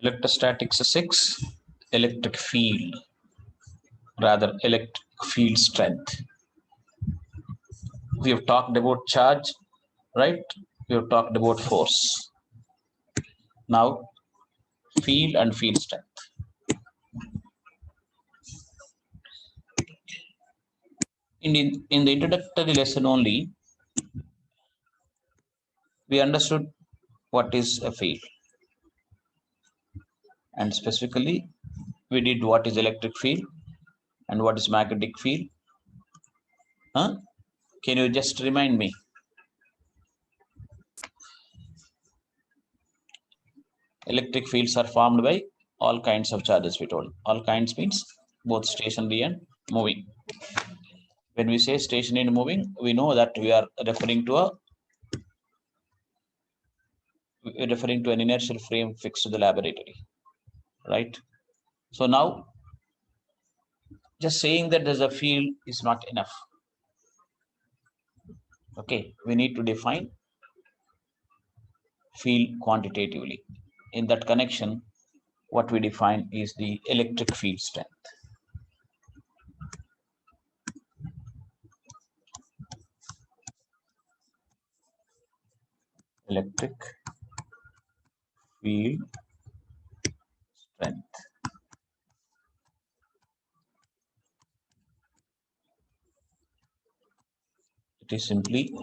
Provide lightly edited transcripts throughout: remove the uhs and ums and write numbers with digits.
Electrostatics 6, electric field, rather electric field strength. We have talked about charge, right? We have talked about force. Now, field and field strength. In the introductory lesson only, we understood what is a field. And specifically, we did what is electric field and what is magnetic field. Huh? Can you just remind me? Electric fields are formed by all kinds of charges, we told. All kinds means both stationary and moving. When we say stationary and moving, we know that we are referring to an inertial frame fixed to the laboratory, right? So now, just saying that there's a field is not enough. Okay, we need to define field quantitatively. In that connection, what we define is the electric field strength. Electric field strength. It is simply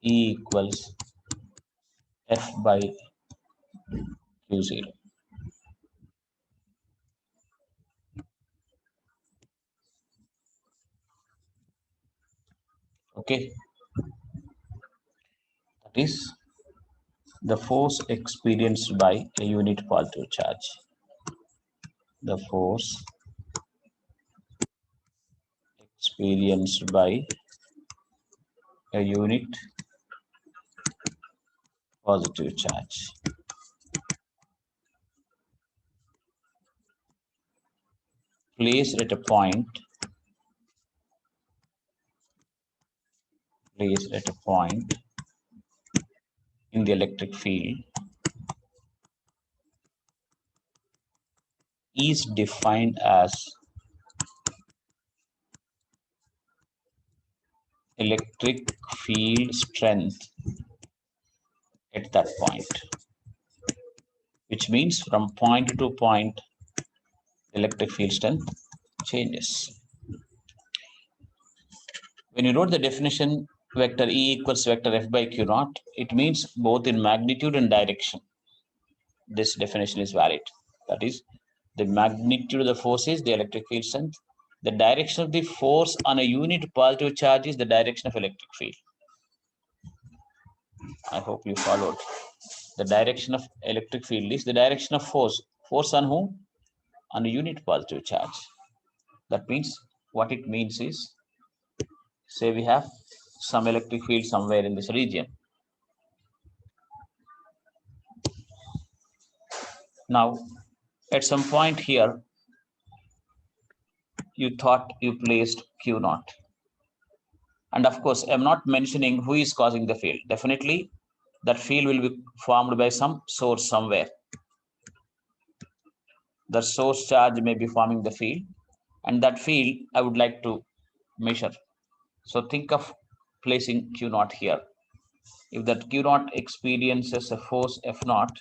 E equals F by Q0. Okay, that is the force experienced by a unit positive charge. The force experienced by a unit positive charge. Placed at a point in the electric field is defined as electric field strength at that point, which means from point to point, electric field strength changes. When you wrote the definition vector E equals vector F by Q naught, it means both in magnitude and direction. This definition is valid. That is, the magnitude of the force is the electric field strength. The direction of the force on a unit positive charge is the direction of electric field. I hope you followed. The direction of electric field is the direction of force. Force on whom? On a unit positive charge. That means, what it means is, say we have some electric field somewhere in this region. Now, at some point here, you thought you placed Q naught. And of course, I'm not mentioning who is causing the field. Definitely, that field will be formed by some source somewhere. The source charge may be forming the field, and that field I would like to measure. So think of placing Q naught here. If that Q naught experiences a force F naught,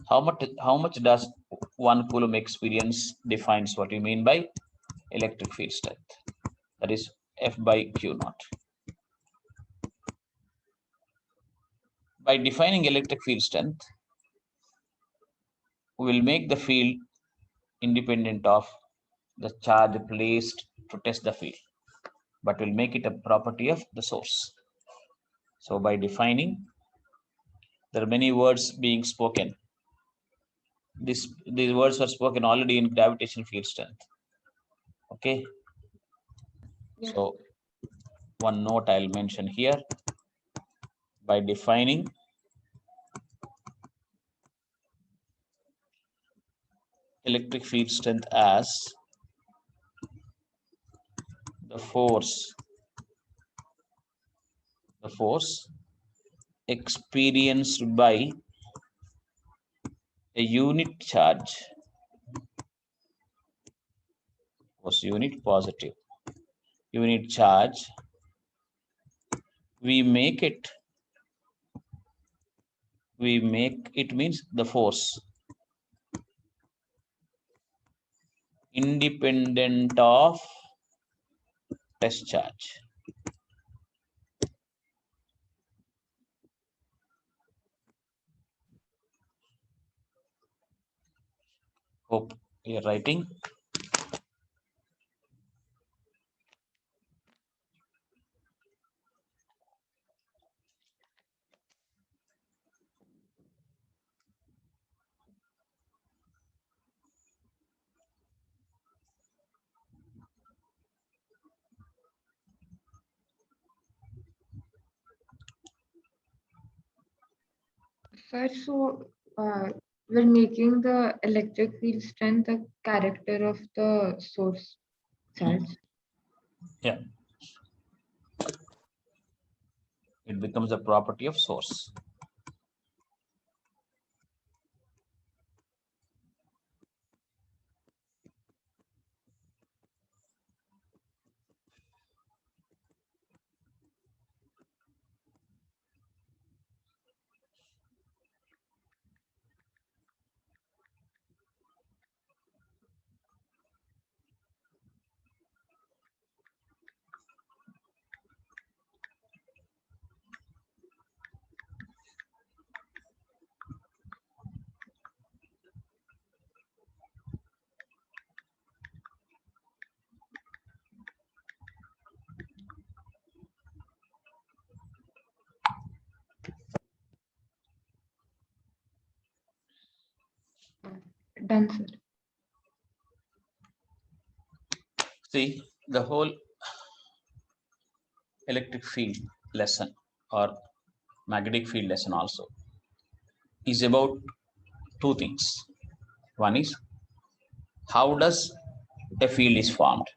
how much does 1 coulomb experience defines what you mean by electric field strength. That is F by Q naught. By defining electric field strength, we will make the field independent of the charge placed to test the field, but we'll make it a property of the source. So by defining, there are many words being spoken. These words were spoken already in gravitational field strength. Okay. Yeah. So one note I'll mention here. By defining electric field strength as the force experienced by a unit charge was unit positive unit charge, we make it means the force independent of test charge. Hope you're writing. Sir, so we're making the electric field strength the character of the source charge. Yeah, it becomes a property of source. Done, sir. See, the whole electric field lesson or magnetic field lesson also is about two things. One is how does a field is formed,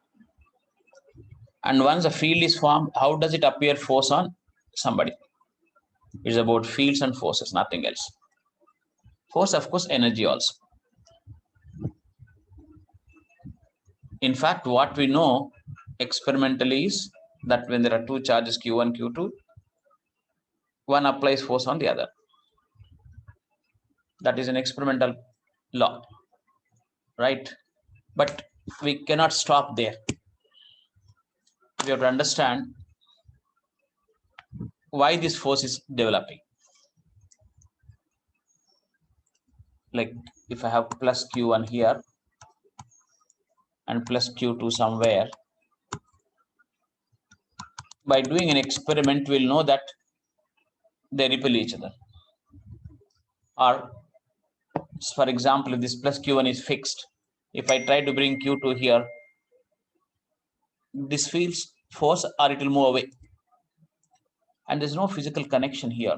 and once a field is formed, how does it appear force on somebody? It's about fields and forces, nothing else. Force, of course, energy also. In fact, what we know experimentally is that when there are two charges Q1, Q2, one applies force on the other. That is an experimental law, right? But we cannot stop there. We have to understand why this force is developing. Like if I have plus Q1 here and plus Q2 somewhere, by doing an experiment, we'll know that they repel each other. Or for example, if this plus Q1 is fixed, if I try to bring Q2 here, this feels force or it will move away. And there's no physical connection here.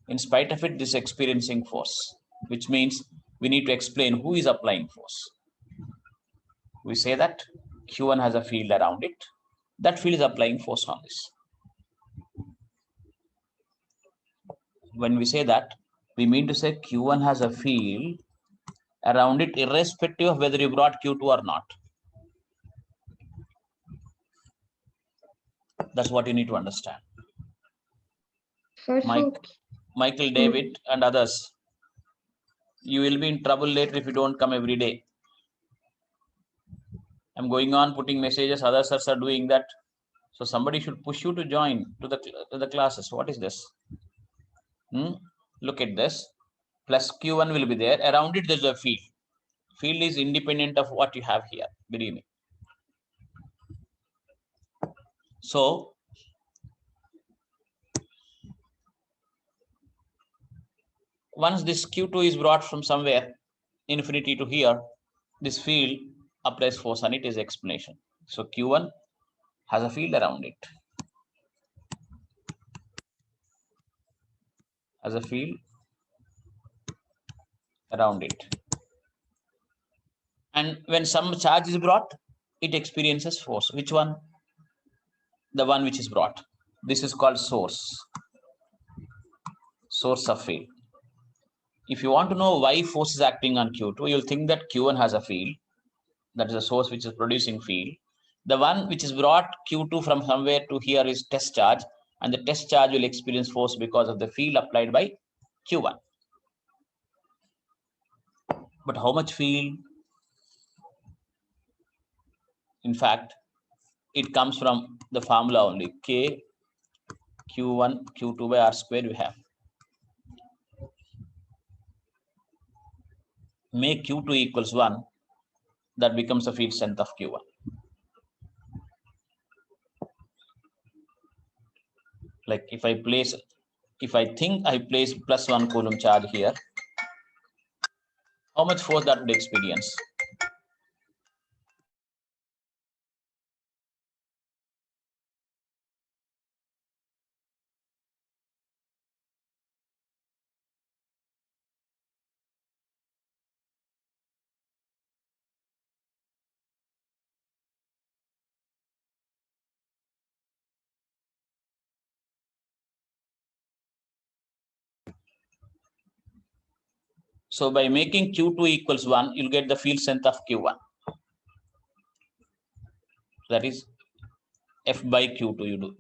In spite of it, this is experiencing force, which means we need to explain who is applying force. We say that Q1 has a field around it. That field is applying force on this. When we say that, we mean to say Q1 has a field around it irrespective of whether you brought Q2 or not. That's what you need to understand. Sir, Michael, David, and others, you will be in trouble later if you don't come every day. I'm going on putting messages, others are doing that. So somebody should push you to join to the classes. What is this? Look at this. Plus Q1 will be there. Around it, there's a field. Field is independent of what you have here, believe me. So once this Q2 is brought from somewhere, infinity to here, this field applies force on it is explanation. So Q1 has a field around it. Has a field around it. And when some charge is brought, it experiences force. Which one? The one which is brought. This is called source. Source of field. If you want to know why force is acting on Q2, you'll think that Q1 has a field, that is a source which is producing field. The one which is brought Q2 from somewhere to here is test charge, and the test charge will experience force because of the field applied by Q1. But how much field? In fact, it comes from the formula only, K Q1 Q2 by R square we have. Make Q2 equals 1, that becomes the field strength of Q1. Like if I think I place plus 1 coulomb charge here, how much force that would experience? So by making Q2 equals 1, you'll get the field strength of Q1. That is F by Q2 you do.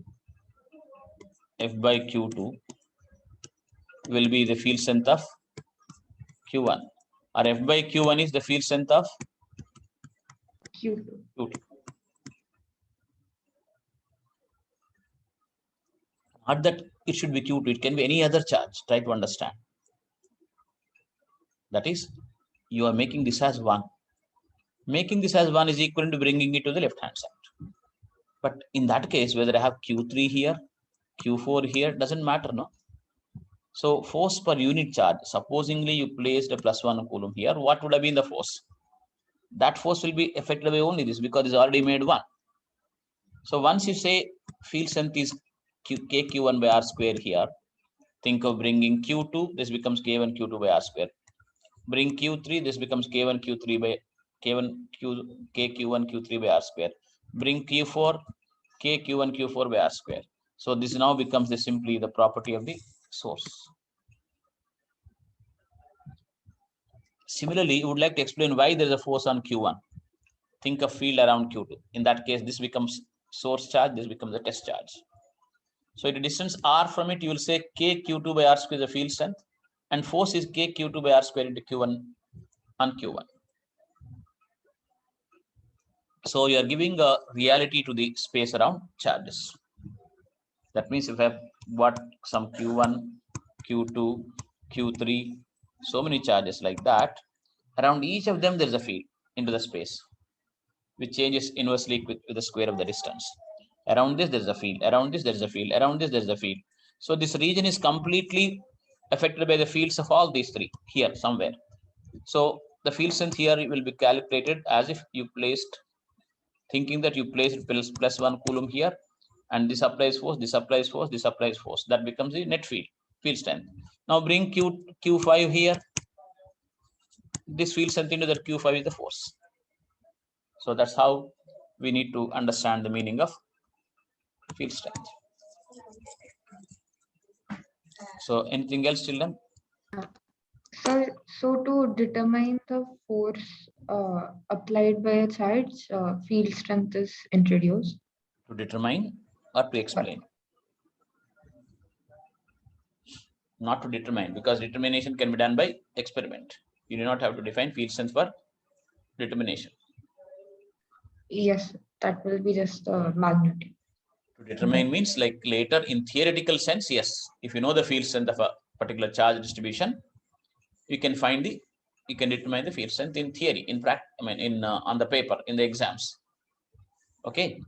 F by Q2 will be the field strength of Q1. Or F by Q1 is the field strength of Q2. Not that it should be Q2, it can be any other charge. Try to understand. That is, you are making this as 1. Making this as 1 is equivalent to bringing it to the left hand side. But in that case, whether I have Q3 here, Q4 here, doesn't matter, no? So force per unit charge, supposingly you placed a plus 1 coulomb here, what would have been the force? That force will be affected by only this because it's already made 1. So once you say field strength is KQ1 by R square here, think of bringing Q2, this becomes K1 Q2 by R square. Bring Q3, this becomes K1 Q3 by KQ1 Q3 by R square. Bring Q4, KQ1 Q4 by R square. So this now becomes simply the property of the source. Similarly, you would like to explain why there is a force on Q1. Think of field around Q2. In that case, this becomes source charge, this becomes a test charge. So at a distance R from it, you will say K Q2 by R square is the field strength, and force is K Q2 by R square into Q1 on Q1. So you are giving a reality to the space around charges. That means if I have what some Q1, Q2, Q3, so many charges like that, around each of them there is a field into the space, which changes inversely with the square of the distance. Around this there is a field, around this there is a field, around this there is a field. So this region is completely affected by the fields of all these three here somewhere. So the field strength here will be calculated as if you placed, thinking that you placed plus 1 coulomb here, and this applies force, this applies force, this applies force. That becomes the net field strength. Now bring Q5 here. This field strength into that Q5 is the force. So that's how we need to understand the meaning of field strength. So anything else, children? So to determine the force applied by a charge, field strength is introduced. To determine or to explain? Not to determine, because determination can be done by experiment. You do not have to define field strength for determination. Yes, that will be just the magnitude. To determine means like later in theoretical sense, yes. If you know the field strength of a particular charge distribution, you can determine the field strength in theory, in practice, on the paper, in the exams. Okay.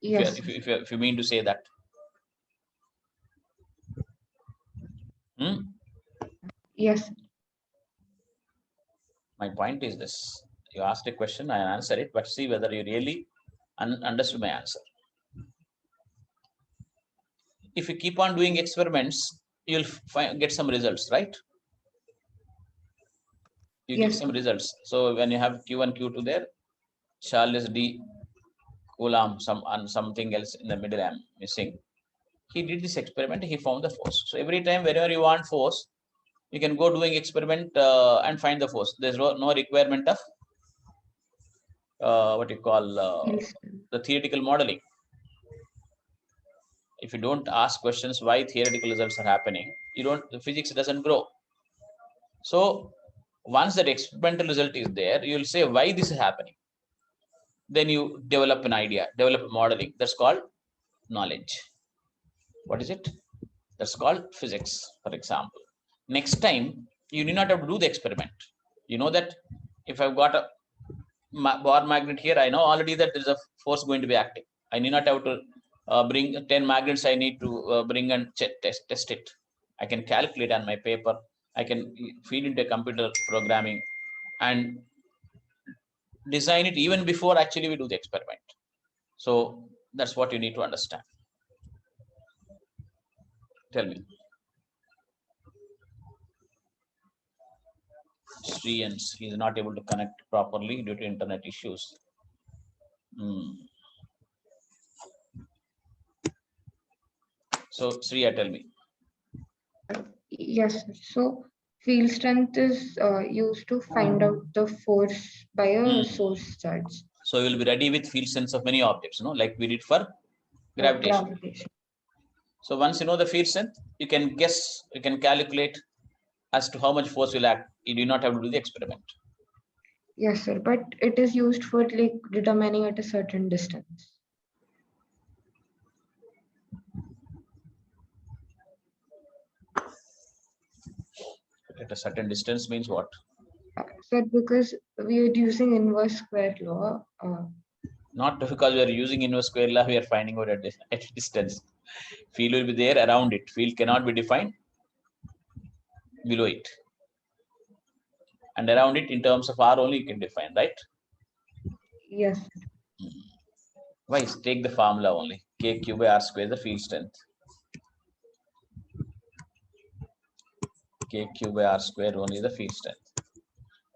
Yes. If you mean to say that. Yes. My point is this. You asked a question, I answer it, but see whether you really understood my answer. If you keep on doing experiments, you'll get some results, right? You get some results. So when you have Q1, Q2 there, Charles D. Coulomb, something else in the middle I'm missing. He did this experiment, he found the force. So every time whenever you want force, you can go doing experiment and find the force. There's no requirement of what you call Field strength. the theoretical modeling. If you don't ask questions why theoretical results are happening, the physics doesn't grow. So once that experimental result is there, you'll say why this is happening. Then you develop an idea, develop modeling. That's called knowledge. What is it? That's called physics, for example. Next time, you need not have to do the experiment. You know that if I've got a bar magnet here, I know already that there's a force going to be acting. I need not have to bring 10 magnets. I need to bring and test it. I can calculate on my paper. I can feed into a computer programming and design it even before actually we do the experiment. So that's what you need to understand. Tell me. Sriyans, he is not able to connect properly due to internet issues. So Sriya, tell me. Yes, sir. So field strength is used to find out the force by a source charge. So you will be ready with field strengths of many objects, like we did for gravitation. So once you know the field strength, you can guess, you can calculate as to how much force will act. You do not have to do the experiment. Yes, sir. But it is used for like determining at a certain distance. At a certain distance means what? Sir, because we are using inverse square law. Not because we are using inverse square law, we are finding out at a distance. Field will be there around it. Field cannot be defined below it. And around it, in terms of R only, you can define, right? Yes. Why? Take the formula only. K Q by R square, the field strength. K Q by R square only the field strength.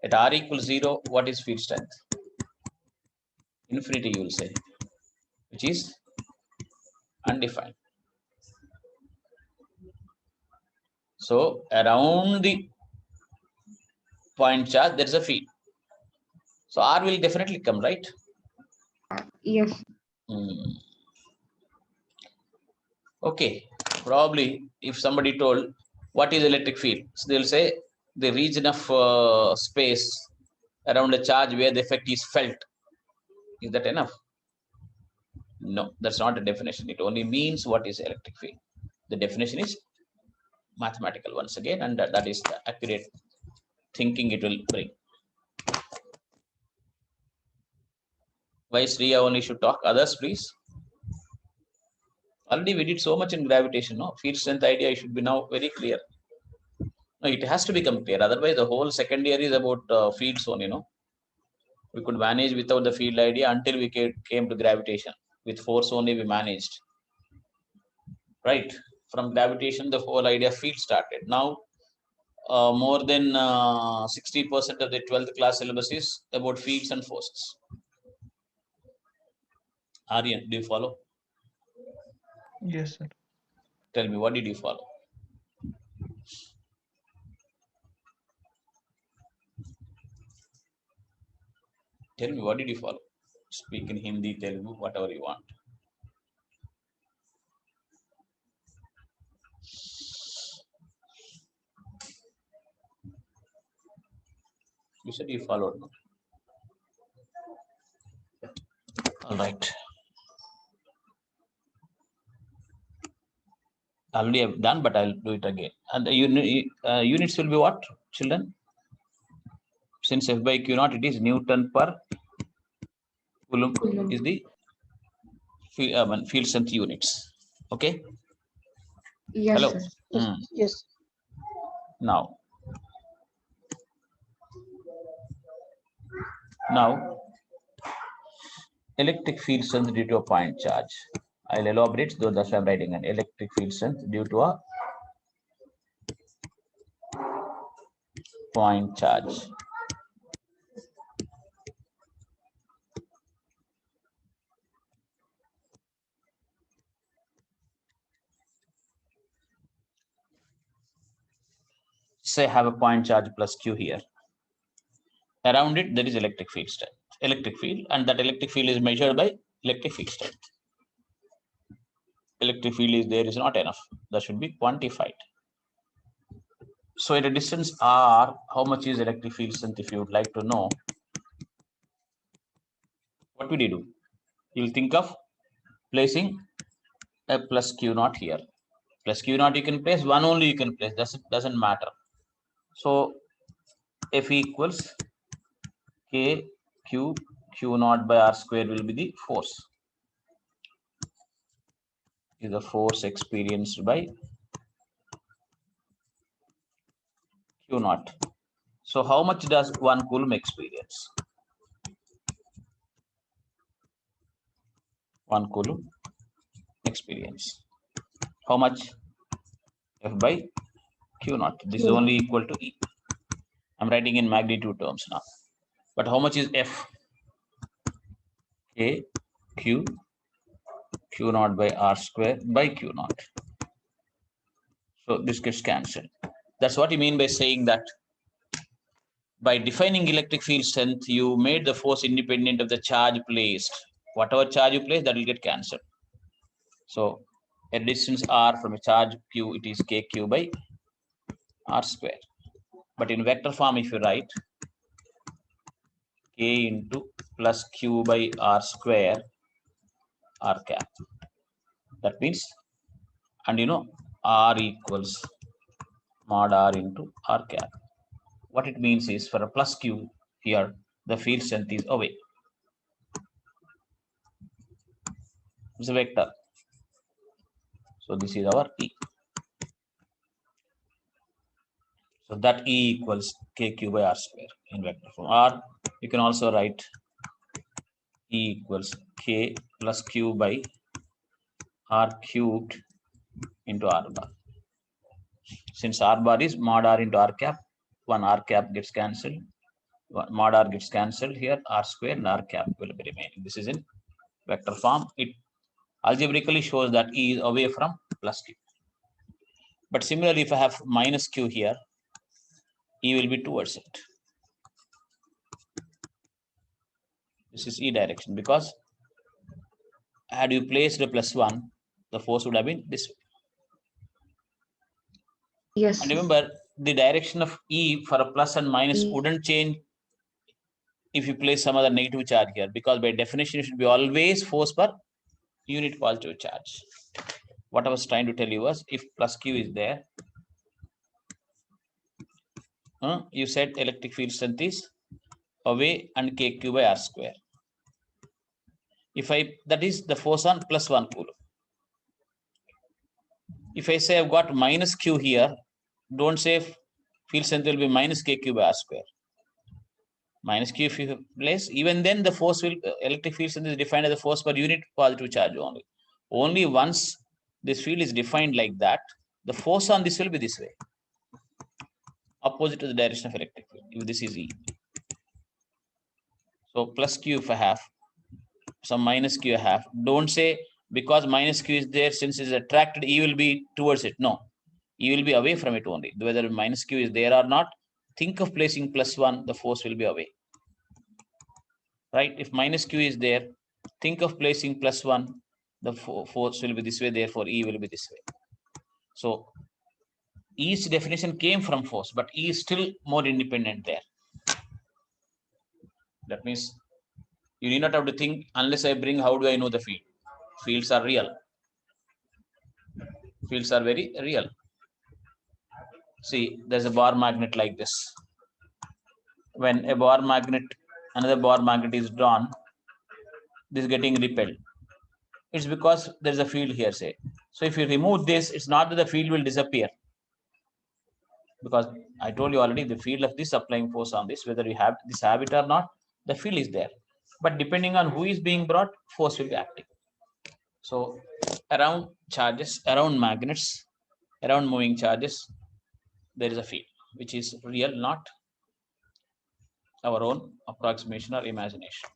At R equals 0, what is field strength? Infinity, you will say, which is undefined. So around the point charge, there is a field. So R will definitely come, right? Yes. Okay. Probably if somebody told what is electric field, so they'll say the region of space around a charge where the effect is felt. Is that enough? No, that's not a definition. It only means what is electric field. The definition is mathematical once again, and that is the accurate thinking it will bring. Why Sriya only should talk? Others, please. Already we did so much in gravitation. No, field strength idea should be now very clear. No, it has to become clear. Otherwise, the whole second year is about fields only. We could manage without the field idea until we came to gravitation. With force only, we managed. Right? From gravitation, the whole idea of field started. Now, more than 60% of the 12th class syllabus is about fields and forces. Aryan, do you follow? Yes, sir. Tell me, what did you follow? Tell me, what did you follow? Speak in Hindi, Telugu, whatever you want. You said you followed. No? All right. Already I've done, but I'll do it again. And the units will be what, children? Since F by Q naught, it is Newton per Coulomb is the field strength units. Okay. Yes, Hello. sir. Yes. Now, electric field strength due to a point charge. I'll elaborate, though that's why I'm writing an electric field strength due to a point charge. say have a point charge plus Q here. Around it, there is electric field strength, electric field, and that electric field is measured by electric field strength. Electric field is there is not enough. That should be quantified. So at a distance R, how much is electric field strength? If you would like to know, what would you do? You'll think of placing a plus Q naught here. Plus Q naught you can place, one only you can place, doesn't matter. So F equals K Q naught by R square will be the force. Is the force experienced by Q naught. So how much does 1 coulomb experience? 1 coulomb experience. How much? F by Q naught. This is only equal to E. I'm writing in magnitude terms now. But how much is F? K Q naught by R square by Q naught. So this gets cancelled. That's what you mean by saying that by defining electric field strength, you made the force independent of the charge placed. Whatever charge you place, that will get cancelled. So at distance R from a charge Q, it is KQ by R square. But in vector form, if you write K into plus Q by R square R cap, that means, and you know, R equals mod R into R cap. What it means is for a plus Q here, the field strength is away. It's a vector. So this is our E. So that E equals KQ by R square in vector form. Or you can also write E equals K plus Q by R cubed into R bar. Since R bar is mod R into R cap, one R cap gets cancelled. Mod R gets cancelled here, R square and R cap will be remaining. This is in vector form. It algebraically shows that E is away from plus Q. But similarly, if I have minus Q here, E will be towards it. This is E direction, because had you placed a plus 1, the force would have been this way. Yes. And remember, the direction of E for a plus and minus wouldn't change if you place some other negative charge here, because by definition, it should be always force per unit positive charge. What I was trying to tell you was, if plus Q is there, you said electric field strength is away and KQ by R square. If that is the force on plus 1 coulomb. If I say I've got minus Q here, don't say field strength will be minus KQ by R square. Minus Q if you place, even then the force will, electric field strength is defined as a force per unit positive charge only. Only once this field is defined like that, the force on this will be this way, opposite to the direction of electric field, if this is E. So plus Q if I have, some minus Q I have, don't say because minus Q is there, since it's attracted, E will be towards it. No, E will be away from it only. Whether minus Q is there or not, think of placing plus 1, the force will be away. Right? If minus Q is there, think of placing plus 1, the force will be this way, therefore E will be this way. So E's definition came from force, but E is still more independent there. That means you need not have to think, unless I bring, how do I know the field? Fields are real. Fields are very real. See, there's a bar magnet like this. When a bar magnet, another bar magnet is drawn, this is getting repelled. It's because there's a field here, say. So if you remove this, it's not that the field will disappear. Because I told you already, the field of this applying force on this, whether you have this habit or not, the field is there. But depending on who is being brought, force will be acting. So around charges, around magnets, around moving charges, there is a field, which is real, not our own approximation or imagination.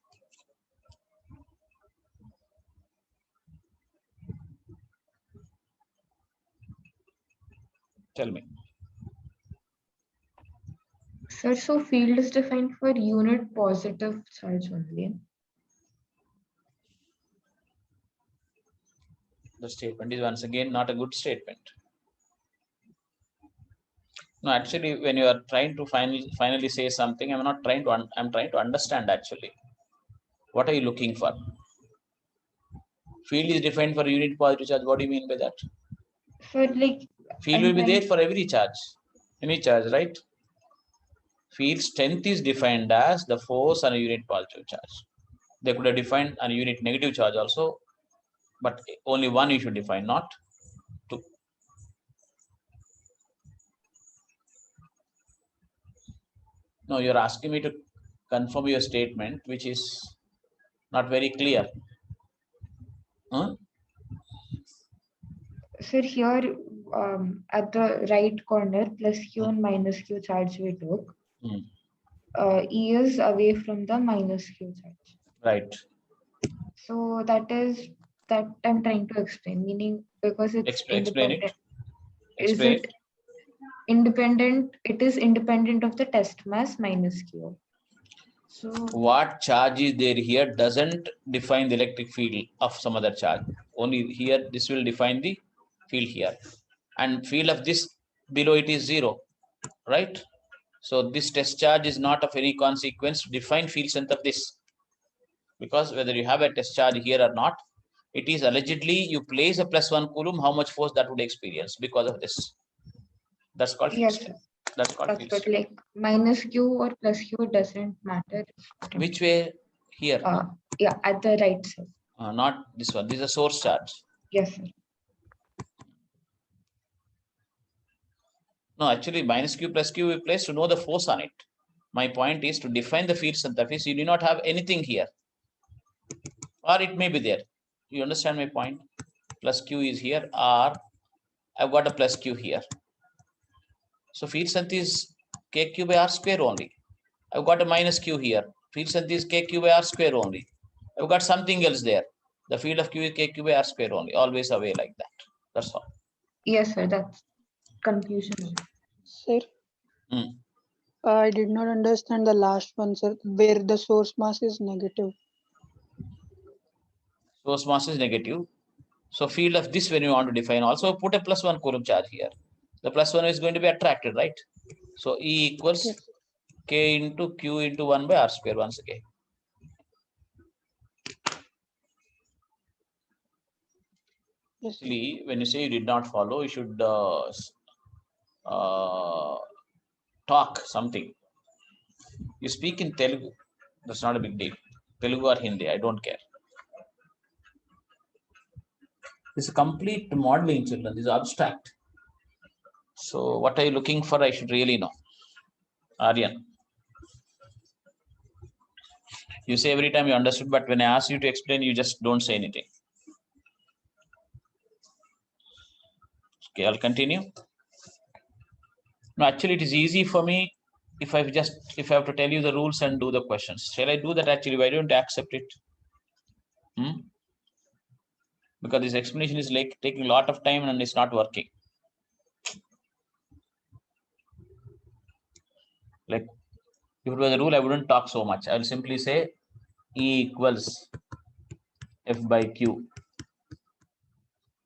Tell me. Sir, so field is defined for unit positive charge only. The statement is once again not a good statement. No, actually, when you are trying to finally say something, I'm not trying to. I'm trying to understand actually. What are you looking for? Field is defined for unit positive charge. What do you mean by that? So like Field will be there for every charge, any charge, right? Field strength is defined as the force on a unit positive charge. They could have defined a unit negative charge also, but only one you should define, not two. No, you're asking me to confirm your statement, which is not very clear. Huh? Sir, here at the right corner, plus Q and minus Q charge we took. E is away from the minus Q charge. Right. So that is that I'm trying to explain, meaning because it's Explain independent. it. Is it independent? It is independent of the test mass minus Q. So what charge is there here doesn't define the electric field of some other charge. Only here, this will define the field here. And field of this below it is 0, right? So this test charge is not of any consequence to define field strength of this. Because whether you have a test charge here or not, it is allegedly you place a +1 coulomb, how much force that would experience because of this. That's called field strength. That's called field strength. Like minus Q or plus Q doesn't matter. Which way here? Yeah, at the right side. Not this one. This is a source charge. Yes, sir. No, actually minus Q plus Q we place to know the force on it. My point is to define the field strength of this. You do not have anything here. Or it may be there. You understand my point? Plus Q is here, or I've got a plus Q here. So field strength is KQ by R square only. I've got a minus Q here. Field strength is KQ by R square only. I've got something else there. The field of Q is KQ by R square only. Always away like that. That's all. Yes, sir. That's confusion. Sir, I did not understand the last one, sir, where the source mass is negative. Source mass is negative. So field of this, when you want to define, also put a +1 coulomb charge here. The +1 is going to be attracted, right? So E equals K into Q into 1 by R square once again. Actually, when you say you did not follow, you should talk something. You speak in Telugu. That's not a big deal. Telugu or Hindi, I don't care. It's a complete modeling, children. This is abstract. So what are you looking for? I should really know. Aryan. You say every time you understood, but when I ask you to explain, you just don't say anything. Okay, I'll continue. No, actually, it is easy for me if I have to tell you the rules and do the questions. Shall I do that actually? Why don't I accept it? Because this explanation is like taking a lot of time and it's not working. Like if it was a rule, I wouldn't talk so much. I will simply say E equals F by Q,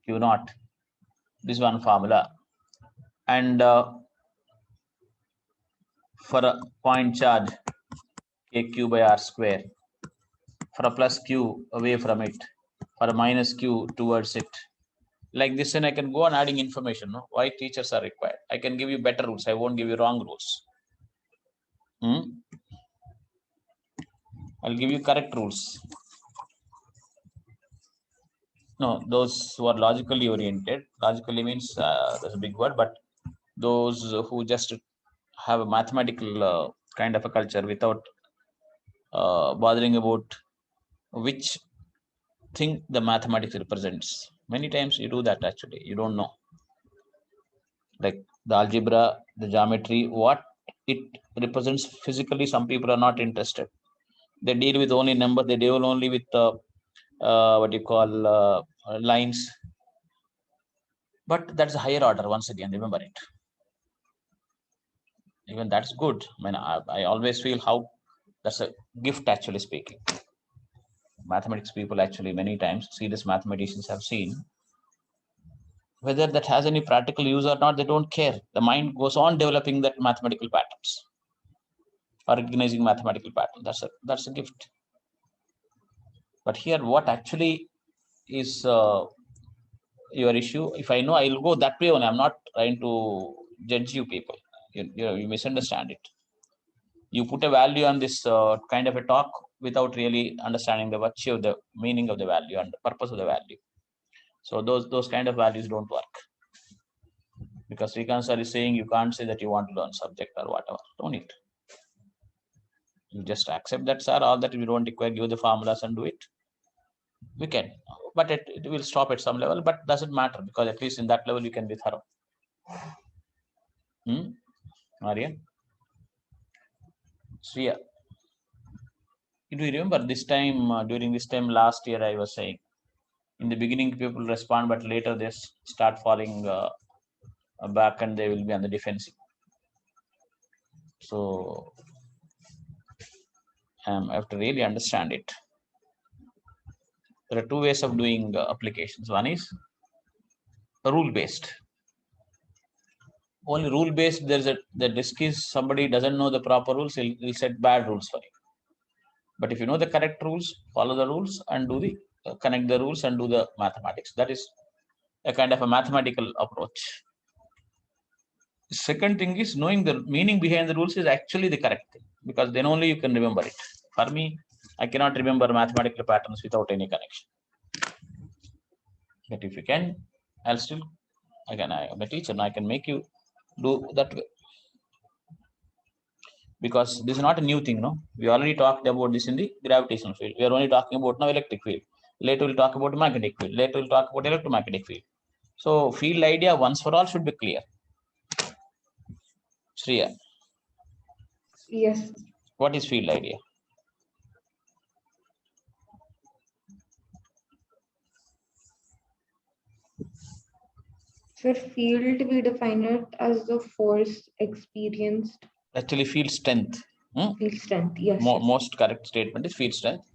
Q naught. This one formula. And for a point charge, KQ by R square. For a plus Q away from it. For a minus Q towards it. Like this, and I can go on adding information. No? Why teachers are required? I can give you better rules. I won't give you wrong rules. I'll give you correct rules. No, those who are logically oriented. Logically means that's a big word, but those who just have a mathematical kind of a culture without bothering about which thing the mathematics represents. Many times you do that actually. You don't know. Like the algebra, the geometry, what it represents physically, some people are not interested. They deal with only number. They deal only with what you call lines. But that's a higher order. Once again, remember it. even that's good. I mean, I always feel how that's a gift, actually speaking. Mathematics people actually many times, serious mathematicians have seen, whether that has any practical use or not, they don't care. The mind goes on developing that mathematical patterns, organizing mathematical patterns. That's a gift. But here, what actually is your issue? If I know, I'll go that way only. I'm not trying to judge you people. You misunderstand it. You put a value on this kind of a talk without really understanding the virtue of the meaning of the value and the purpose of the value. So those kind of values don't work. Because Srikanth sir is saying you can't say that you want to learn subject or whatever. Don't need. You just accept that, sir, all that we don't require, give the formulas and do it. We can, but it will stop at some level, but doesn't matter because at least in that level you can be thorough. Aryan? Sriya, do you remember this time, during this time last year, I was saying, in the beginning people respond, but later they start falling back and they will be on the defensive. So I have to really understand it. There are two ways of doing applications. One is rule-based. Only rule-based, the risk is somebody doesn't know the proper rules, he'll set bad rules for you. But if you know the correct rules, follow the rules and do the connect the rules and do the mathematics. That is a kind of a mathematical approach. The second thing is knowing the meaning behind the rules is actually the correct thing, because then only you can remember it. For me, I cannot remember mathematical patterns without any connection. But if you can, I'll still, again, I'm a teacher and I can make you do that way. Because this is not a new thing, no? We already talked about this in the gravitational field. We are only talking about now electric field. Later we'll talk about magnetic field. Later we'll talk about electromagnetic field. So field idea once for all should be clear. Shreya. Yes. What is field idea? Sir, field we define it as the force experienced. Actually, field strength. Field strength, yes. Most correct statement is field strength.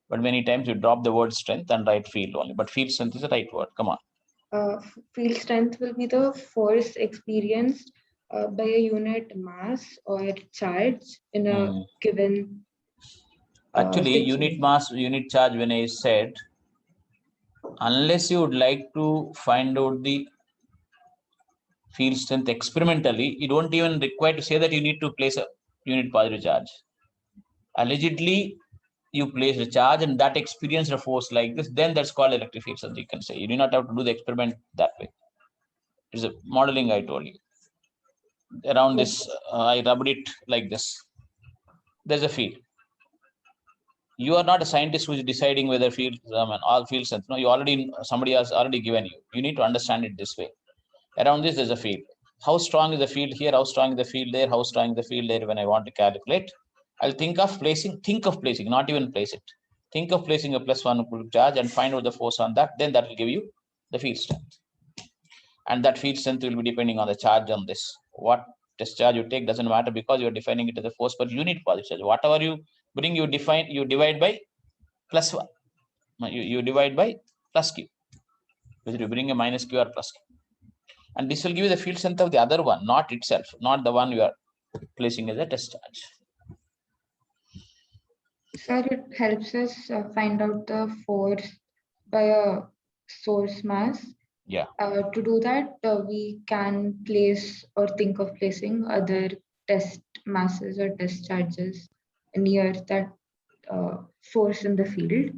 But many times you drop the word strength and write field only. But field strength is the right word. Come on. Field strength will be the force experienced by a unit mass or charge in a given. Actually, unit mass, unit charge, when I said, unless you would like to find out the field strength experimentally, you don't even require to say that you need to place a unit positive charge. Allegedly, you place a charge and that experience a force like this, then that's called electric field strength, you can say. You do not have to do the experiment that way. It's a modeling I told you. Around this, I rubbed it like this. There's a field. You are not a scientist who is deciding whether field, all field strength. No, somebody has already given you. You need to understand it this way. Around this, there's a field. How strong is the field here? How strong is the field there? How strong is the field there? When I want to calculate, I'll think of placing, not even place it. Think of placing a +1 charge and find out the force on that. Then that will give you the field strength. And that field strength will be depending on the charge on this. What test charge you take doesn't matter because you're defining it as a force per unit positive charge. Whatever you bring, you divide by +1. You divide by plus q. Whether you bring a minus q or plus q. And this will give you the field strength of the other one, not itself, not the one you are placing as a test charge. Sir, it helps us find out the force by a source mass. Yeah. To do that, we can place or think of placing other test masses or test charges near that source in the field.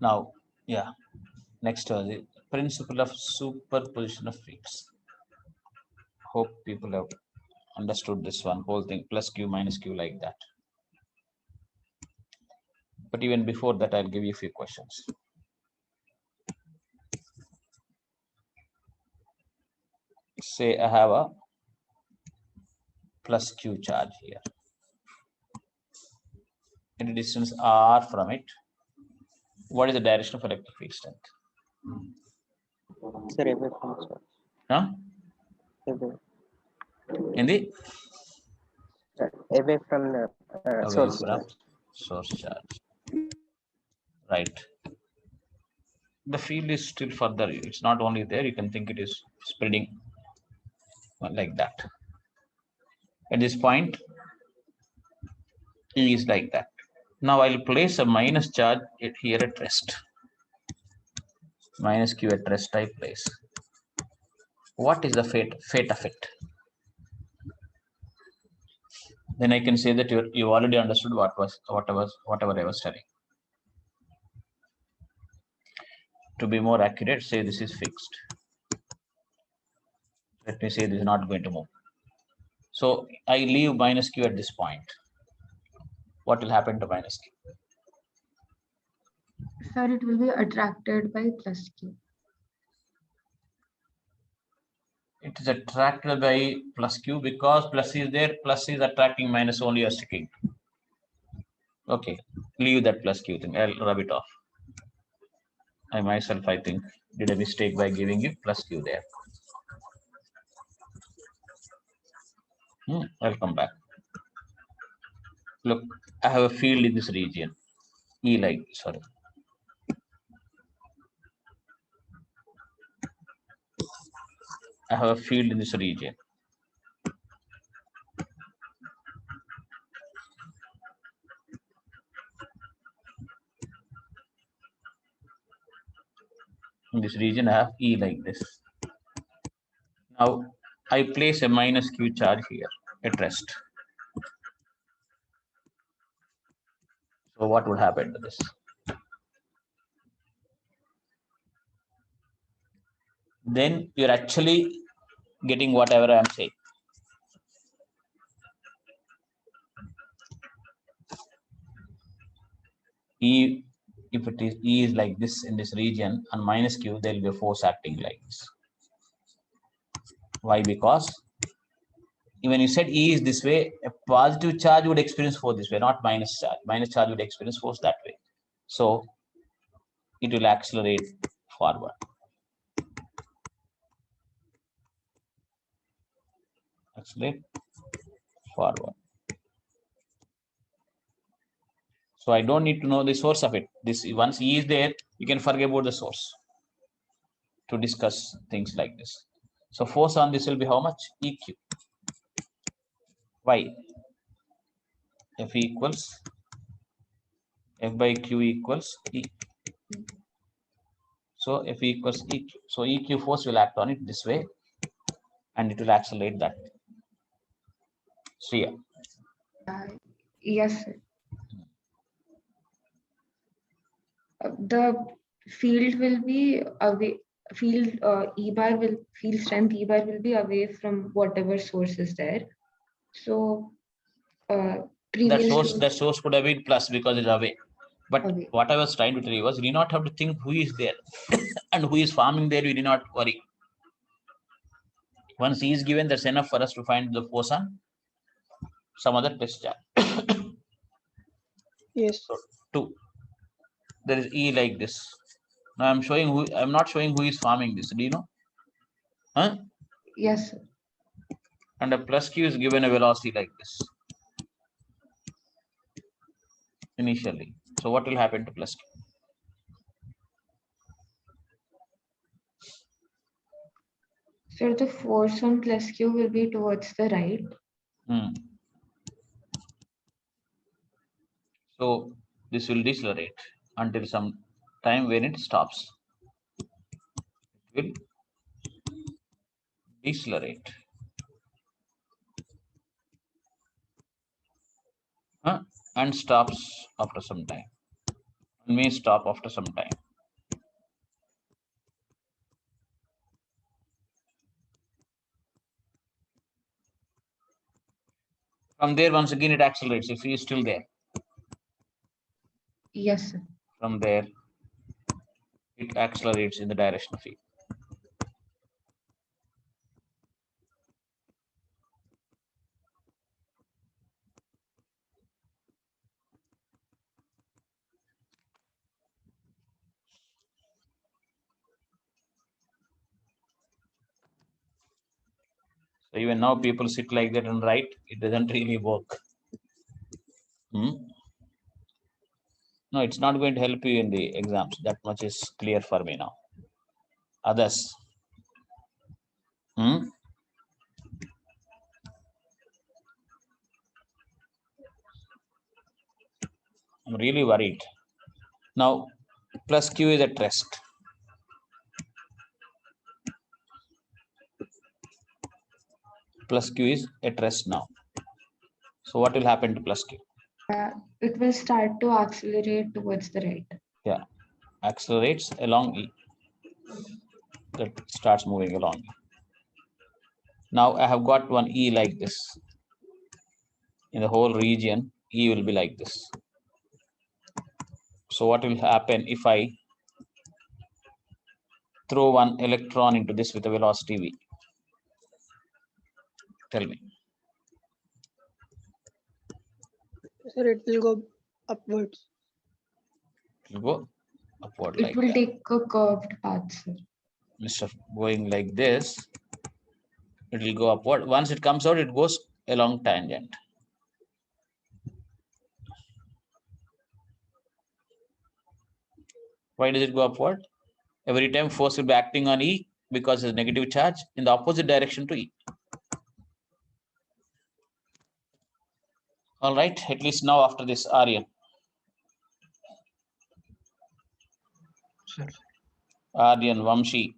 Now, yeah. Next, the principle of superposition of fields. Hope people have understood this one, whole thing, plus q minus q like that. But even before that, I'll give you a few questions. Say I have a plus q charge here. In a distance r from it, what is the direction of electric field strength? Sir, away from source. Huh? In the Away from the away source from charge. source charge. Right. The field is still further. It's not only there. You can think it is spreading like that. At this point, E is like that. Now I'll place a minus charge here at rest. Minus Q at rest I place. What is the fate effect? Then I can say that you already understood whatever I was telling. To be more accurate, say this is fixed. Let me say this is not going to move. So I leave minus Q at this point. What will happen to minus Q? Sir, it will be attracted by plus Q. It is attracted by plus Q because plus is there, plus is attracting, minus only are sticking. Okay, leave that plus Q thing. I'll rub it off. I myself, I think, did a mistake by giving you plus Q there. I'll come back. Look, I have a field in this region. E like, sorry. I have a field in this region. In this region, I have E like this. Now, I place a minus Q charge here at rest. So what would happen to this? Then you're actually getting whatever I'm saying. E, if it is E is like this in this region and minus Q, there will be a force acting like this. Why? Because when you said E is this way, a positive charge would experience force this way, not minus charge. Minus charge would experience force that way. So it will accelerate forward. Accelerate forward. So I don't need to know the source of it. This once E is there, you can forget about the source to discuss things like this. So force on this will be how much? EQ. Why? F equals F by Q equals E. So F equals EQ. So EQ force will act on it this way and it will accelerate that. Shreya. Yes, sir. The field will be away. Field field strength E bar will be away from whatever source is there. So previously That source could have been plus because it's away. But away. what I was trying to tell you was, you do not have to think who is there and who is farming there. You do not worry. Once E is given, that's enough for us to find the force on some other test charge. Yes. So 2. There is E like this. Now I'm showing who. I'm not showing who is farming this. Do you know? Huh? Yes, sir. And a plus Q is given a velocity like this initially. So what will happen to plus Q? So the force on plus Q will be towards the right. So this will decelerate until some time when it stops. It will decelerate. And stops after some time. May stop after some time. From there, once again, it accelerates if he is still there. Yes, sir. From there, it accelerates in the direction of E. So even now people sit like that and write, it doesn't really work. No, it's not going to help you in the exams. That much is clear for me now. Others? I'm really worried. Now, plus Q is at rest. Plus Q is at rest now. So what will happen to plus Q? It will start to accelerate towards the right. Yeah, accelerates along E. That starts moving along. Now I have got one E like this. In the whole region, E will be like this. So what will happen if I throw one electron into this with a velocity V? Tell me. Sir, it will go upwards. It will go upward It like will that. take a curved path, sir. Instead of going like this, it will go upward. Once it comes out, it goes along tangent. Why does it go upward? Every time force will be acting on E because it's negative charge in the opposite direction to E. All right, at least now after this, Aryan. Sir. Aryan, Vamshi.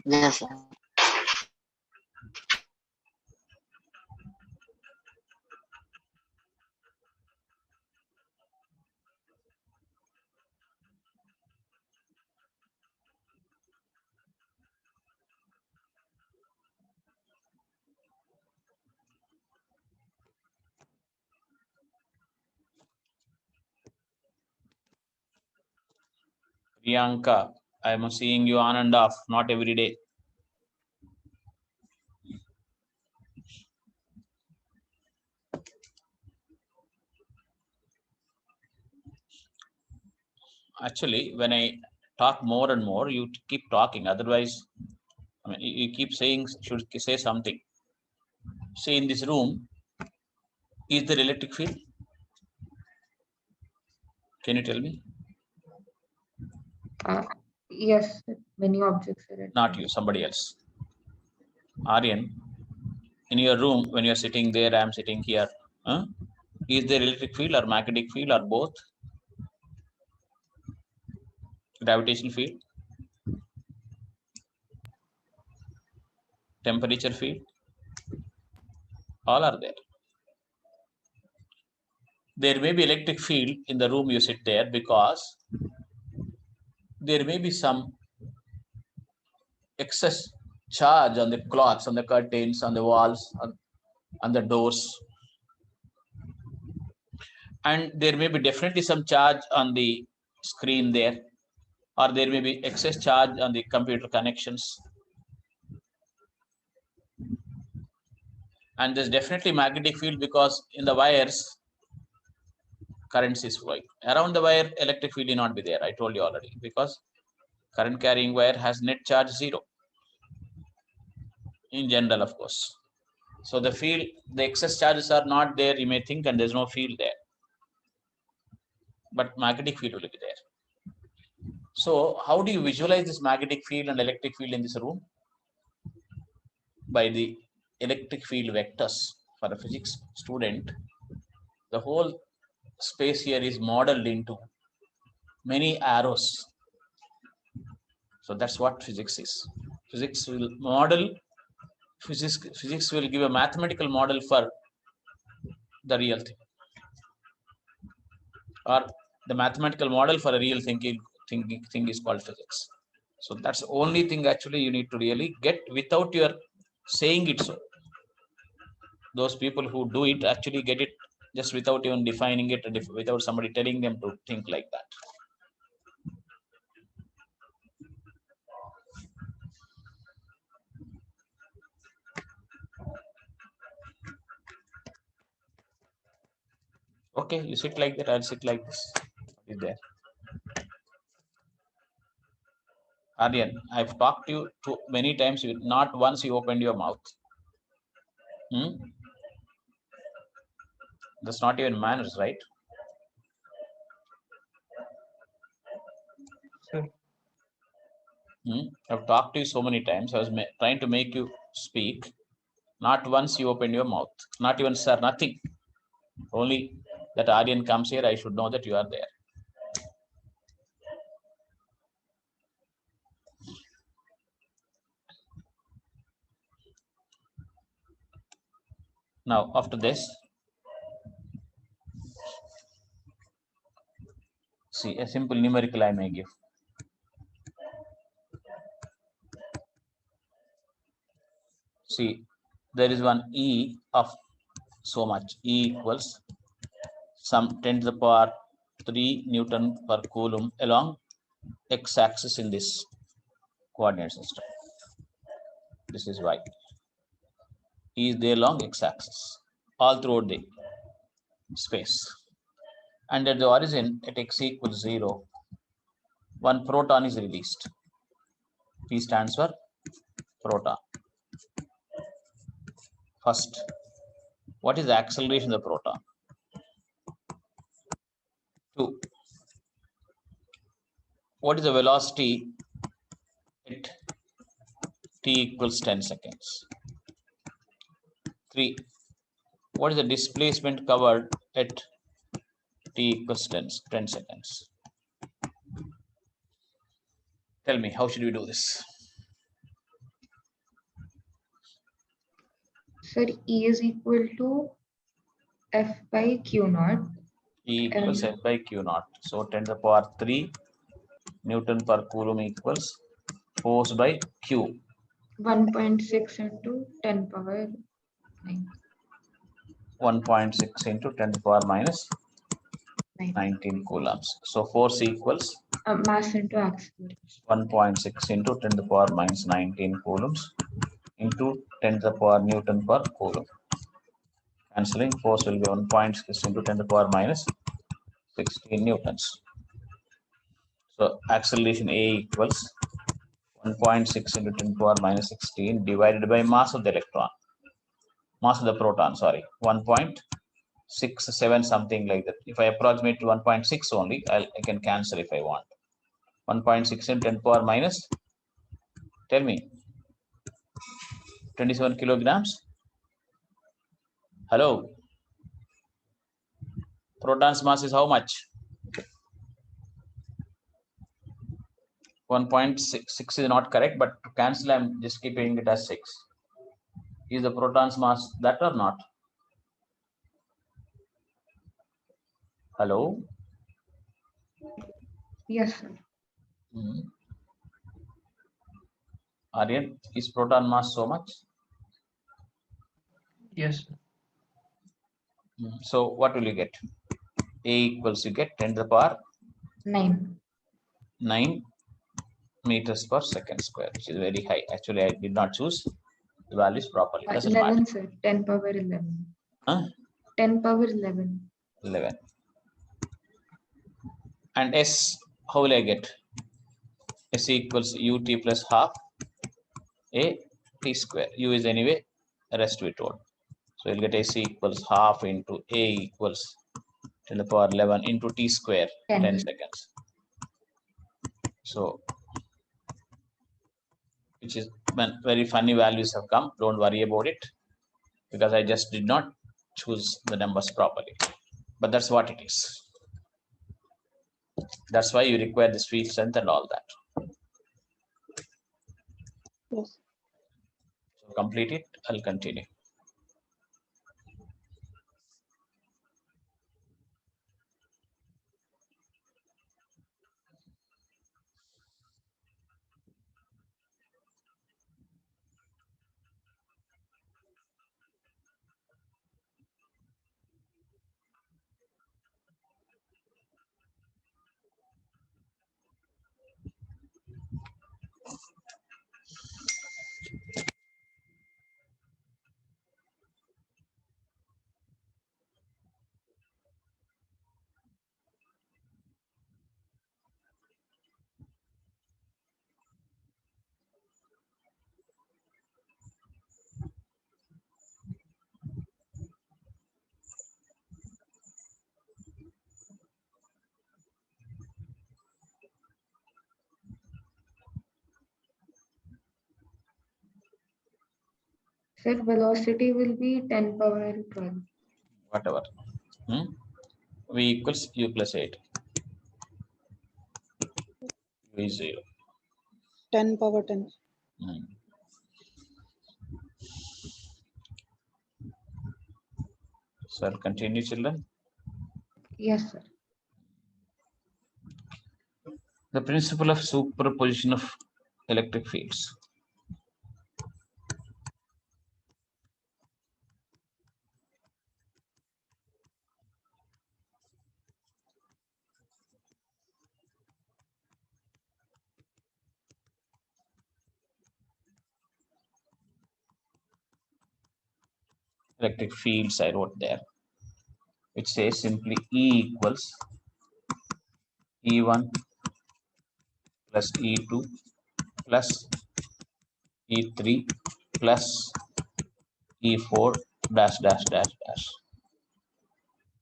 Yes, sir. Priyanka, I'm seeing you on and off, not every day. Actually, when I talk more and more, you keep talking. Otherwise, I mean, you keep saying, should say something. Say in this room, is there electric field? Can you tell me? Yes, sir. Many objects are at Not rest. you, somebody else. Aryan, in your room, when you're sitting there, I'm sitting here. Is there electric field or magnetic field or both? Gravitational field? Temperature field? All are there. There may be electric field in the room you sit there because there may be some excess charge on the clocks, on the curtains, on the walls, on the doors. And there may be definitely some charge on the screen there, or there may be excess charge on the computer connections. And there's definitely magnetic field because in the wires, currents is flowing. Around the wire, electric field will not be there. I told you already, because current carrying wire has net charge 0 in general, of course. So the field, the excess charges are not there, you may think, and there's no field there. But magnetic field will be there. So how do you visualize this magnetic field and electric field in this room? By the electric field vectors. For a physics student, the whole space here is modeled into many arrows. So that's what physics is. Physics will model, physics will give a mathematical model for the real thing, or the mathematical model for a real thing is called physics. So that's the only thing actually you need to really get without your saying it. So those people who do it actually get it just without even defining it, without somebody telling them to think like that. Okay, you sit like that, I'll sit like this. Is there? Aryan, I've talked to you too many times. Not once you opened your mouth. That's not even manners, right? Sir. I've talked to you so many times. I was trying to make you speak. Not once you opened your mouth. Not even sir, nothing. Only that Aryan comes here, I should know that you are there. Now, after this, see a simple numerical I may give. See, there is one E of so much. E equals some 10 to the power 3 Newton per Coulomb along x-axis in this coordinate system. This is y. E is there along x-axis all throughout the space. And at the origin, at x equals 0, one proton is released. P stands for proton. First, what is the acceleration of the proton? 2. What is the velocity at t equals 10 seconds? 3. What is the displacement covered at t equals 10 seconds? Tell me, how should we do this? Sir, E is equal to F by Q naught. E equals F by Q naught. So 10 to the power 3 Newton per Coulomb equals force by Q. 1.6 into 10 power 9. 1.6 into 10 to the power minus 19 coulombs. So force equals Mass into acceleration. 1.6 into 10 to the power minus 19 coulombs into 10 to the power Newton per Coulomb. Cancelling, force will be 1.6 into 10 to the power minus 16 newtons. So acceleration A equals 1.6 into 10 to the power minus 16 divided by mass of the electron. Mass of the proton, sorry, 1.67 something like that. If I approximate to 1.6 only, I can cancel if I want. 1.6 into 10 to the power minus, tell me, 27 kilograms. Hello. Proton's mass is how much? 1.6 is not correct, but to cancel, I'm just keeping it as 6. Is the proton's mass that or not? Hello? Yes, sir. Aryan, is proton mass so much? Yes, sir. So what will you get? A equals, you get 10 to the power 9 meters per second square, which is very high. Actually, I did not choose the values properly. Doesn't 11, matter. sir. 10 power 11. Huh? 10 power 11. 11. And S, how will I get? S equals ut plus half a t square. U is anyway, rest we told. So you'll get S equals half into A equals 10 to the power 11 into t square, 10 seconds. So, which is when very funny values have come. Don't worry about it, because I just did not choose the numbers properly. But that's what it is. That's why you require this field strength and all that. Yes. So complete it. I'll continue. Sir, velocity will be 10 power 12. Whatever. V equals U plus 8. U is 0. 10 power 10. Hmm. So I'll continue, children. Yes, sir. The principle of superposition of electric fields. Electric fields I wrote there, which says simply E equals E1 plus E2 plus E3 plus E4 dash dash dash dash.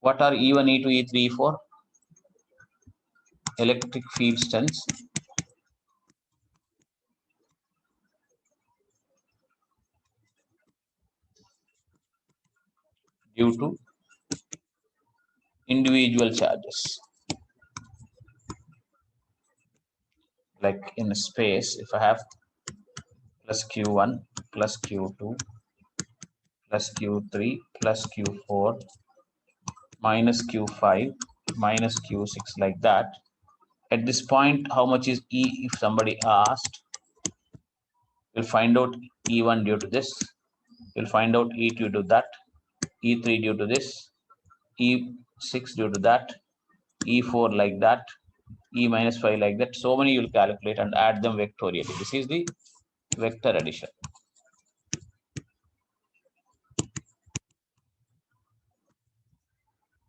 What are E1, E2, E3, E4? Electric field strengths due to individual charges. Like in a space, if I have plus Q1 plus Q2 plus Q3 plus Q4 minus Q5 minus Q6 like that. At this point, how much is E if somebody asked? We'll find out E1 due to this. We'll find out E2 due to that. E3 due to this. E6 due to that. E4 like that. E minus 5 like that. So many you'll calculate and add them vectorially. This is the vector addition.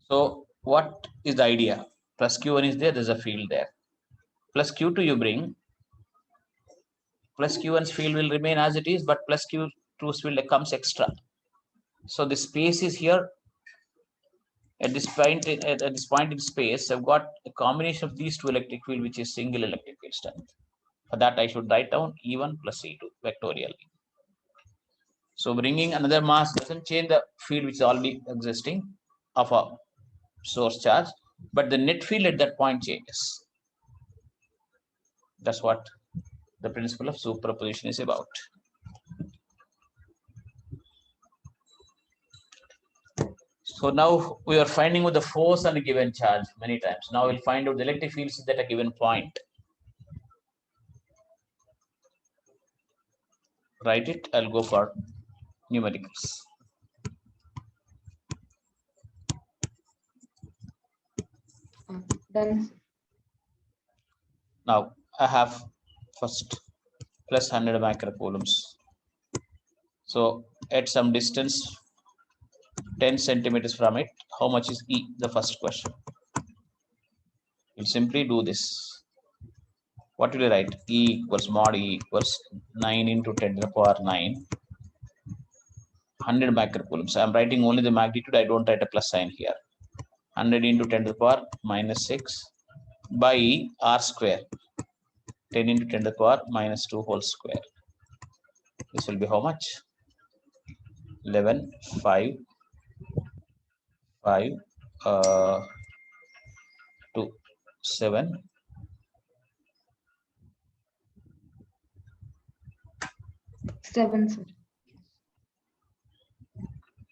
So what is the idea? Plus Q1 is there, there's a field there. Plus Q2 you bring, plus Q1's field will remain as it is, but plus Q2's field comes extra. So the space is here. At this point in space, I've got a combination of these two electric field, which is single electric field strength. For that, I should write down E1 plus E2 vectorially. So bringing another mass doesn't change the field which is already existing of a source charge, but the net field at that point changes. That's what the principle of superposition is about. So now we are finding out the force on a given charge many times. Now we'll find out the electric fields at a given point. Write it. I'll go for numericals. Done. Now I have first plus 100 microcoulombs. So at some distance, 10 centimeters from it, how much is E? The first question. We'll simply do this. What will you write? E equals mod E equals 9 into 10 to the power 9. 100 microcoulombs. I'm writing only the magnitude. I don't write a plus sign here. 100 into 10 to the power minus 6 by R square. 10 into 10 to the power minus 2 whole square. This will be how much? 11, 5, 5, 2, 7. Seven, sir.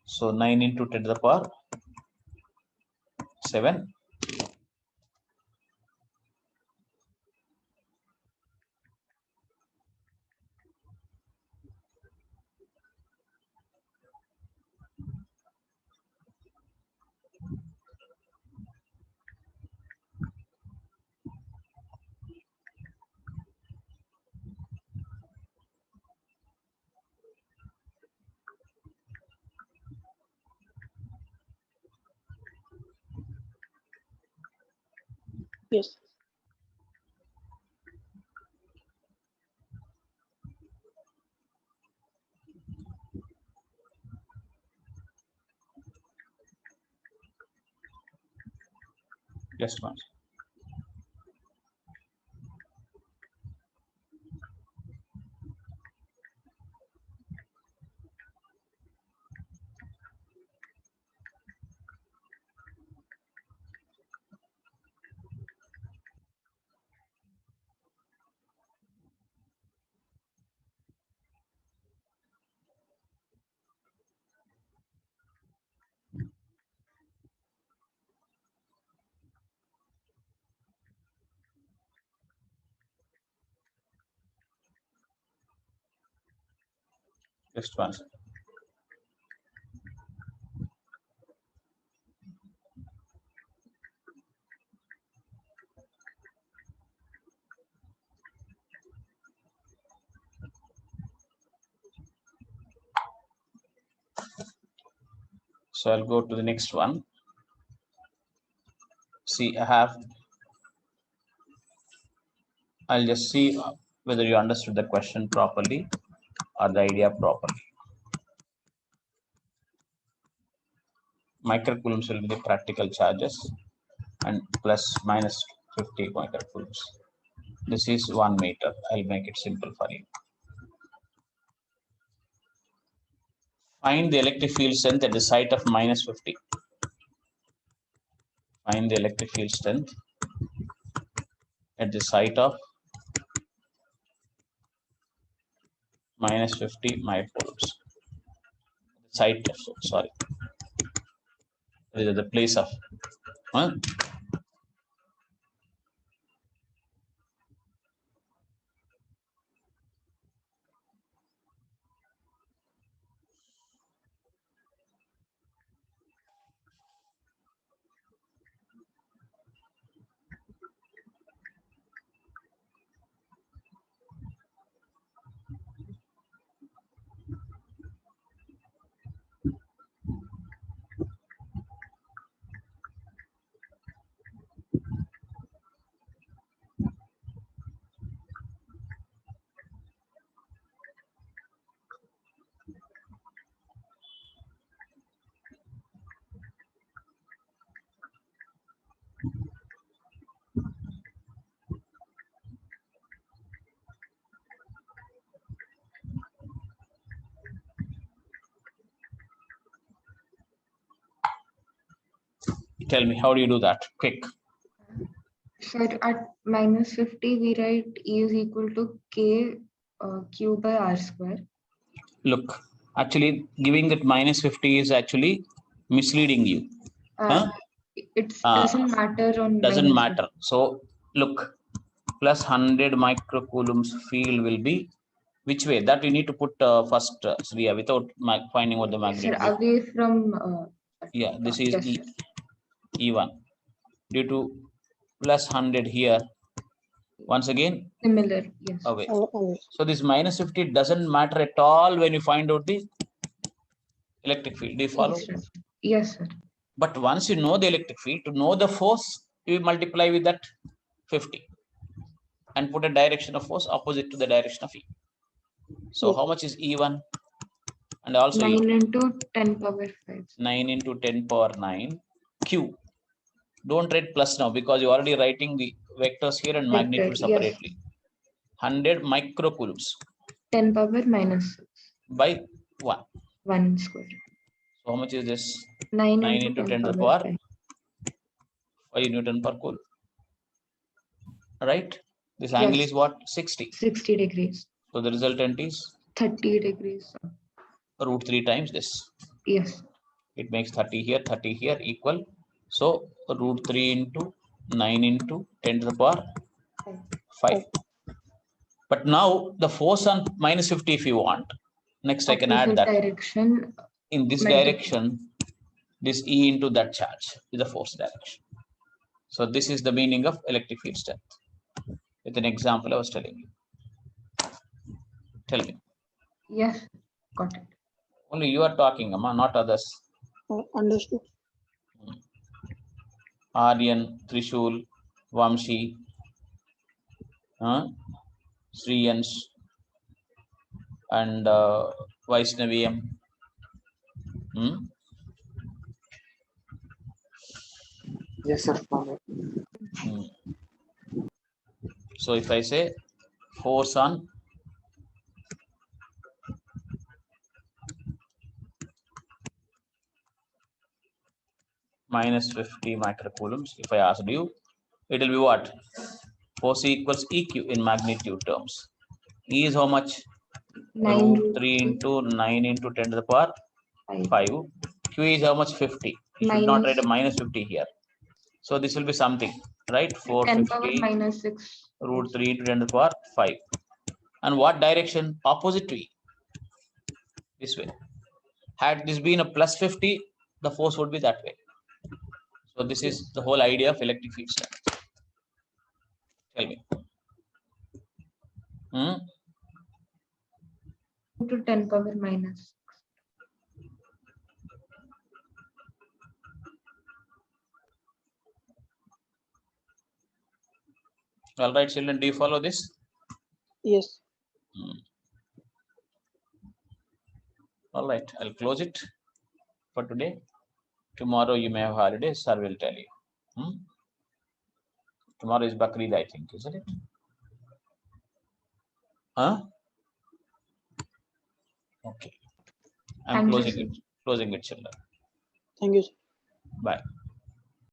So 9 into 10 to the power 7. Yes. Just one. Just one. So I'll go to the next one. See, I'll just see whether you understood the question properly or the idea properly. Microcoulombs will be the practical charges and plus minus 50 microcoulombs. This is 1 meter. I'll make it simple for you. Find the electric field strength at the site of minus 50. Find the electric field strength at the site of minus 50 microcoulombs. Site, sorry. This is the place of. Tell me, how do you do that? Quick. So at minus 50, we write E is equal to K Q by R square. Look, actually giving that minus 50 is actually misleading you. It doesn't matter on Doesn't minus matter. 50. So look, plus 100 microcoulombs field will be which way? That you need to put first, Sriya, without finding out the magnitude. Sir, away from. Yeah, this is yes, E1 due to plus 100 here. Once again, similar. Yes. away. So this minus 50 doesn't matter at all when you find out the electric field. Do you follow? Yes, sir. But once you know the electric field, to know the force, you multiply with that 50 and put a direction of force opposite to the direction of E. So how much is E1? And also 9 into 10 power 5. 9 into 10 power 9 Q. Don't write plus now because you're already writing the vectors here and magnitude separately. Yes. 100 microcoulombs. 10 power minus 6. By 1. 1 square. So how much is this? 9 into 10 to the power 5 Newton per coulomb. Right? This angle is what? 60. 60 degrees. So the resultant is 30 degrees. Root 3 times this. Yes. It makes 30 here equal. So root 3 into 9 into 10 to the power 5. But now the force on minus 50 if you want. Next I can add that. Direction. In this direction, this E into that charge is the force direction. So this is the meaning of electric field strength. With an example I was telling you. Tell me. Yes, got it. Only you are talking, Amma, not others. Understood. Aryan, Trishul, Vamshi, Sriyans, and Vaisnaviyam. Yes, sir. So if I say force on minus 50 microcoulombs, if I asked you, it will be what? Force equals EQ in magnitude terms. E is how much? Root 3 into 9 into 10 to the power 5. Q is how much? 50. You should not write a minus 50 here. So this will be something, right? 450 minus 6. Root 3 into 10 to the power 5. And what direction? Opposite to E. this way. Had this been a plus 50, the force would be that way. So this is the whole idea of electric field strength. Tell me. 2 to 10 power minus. All right, children, do you follow this? Yes. All right, I'll close it for today. Tomorrow you may have holiday, sir will tell you. Tomorrow is Bakrid, I think, isn't it? Huh? Okay. I'm Thank you, closing sir. it. Closing it, children. Thank you, sir. Bye.